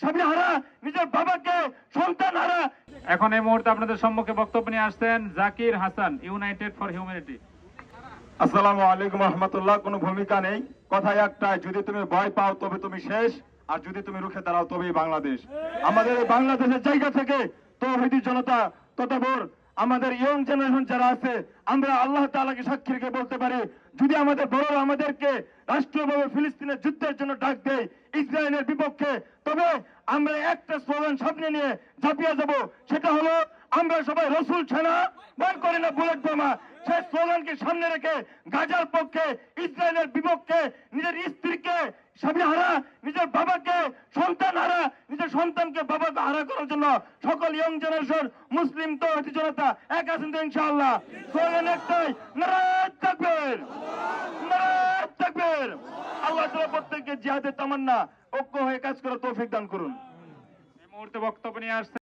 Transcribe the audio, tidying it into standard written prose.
স্বামী হারা, নিজের বাবাকে সন্তান হারা। এখন এই মুহূর্তে আপনাদের সম্মুখে বক্তব্য নিয়ে আসছেন Zakir Hasan, United for humanity. আসসালামু আলাইকুম রহমতুল্লাহ। কোনো ভূমিকা নেই, কথা একটাই, যদি তুমি ভয় পাও তবে তুমি শেষ, আর যদি তুমি রুখে দাঁড়াও তবেই বাংলাদেশ। আমাদের এই বাংলাদেশের জায়গা থেকে তৌহিদি জনতা ততবর আমাদের ইয়ং জেনারেশন যারা আছে, আমরা আল্লাহ তাআলাকে সাক্ষী রেখে বলতে পারি, যদি আমাদের বড়রা আমাদেরকে রাষ্ট্রীয়ভাবে ফিলিস্তিনের যুদ্ধের জন্য ডাক দেয়, ইসরায়েলের বিপক্ষে, তবে আমরা একটা স্লোগান সামনে নিয়ে ঝাঁপিয়ে যাব, সেটা হলো আমরা সবাই রসুল ছাড়া ভয় করি না বুলেট বোমা। সেই স্লোগানকে সামনে রেখে গাজার পক্ষে, ইসরায়েলের বিপক্ষে, নিজের স্ত্রীকে স্বামী হারা, নিজের বাবাকে সন্তান হারা, নিজের সন্তানকে বাবাকে হারা করার জন্য সকল ইয়ং জেনারেশন মুসলিম তৌহিদি জনতা এক আছেন তো ইনশাআল্লাহ। স্লোগান একটাই, নারায়ে তাকবীর, নারায়ে তাকবীর। আল্লাহ তাআলা প্রত্যেককে জিহাদের তামান্না ঐক্য হয়ে কাজ করার তৌফিক দান করুন। এই মুহূর্তে বক্তব্য নিয়ে আসছেন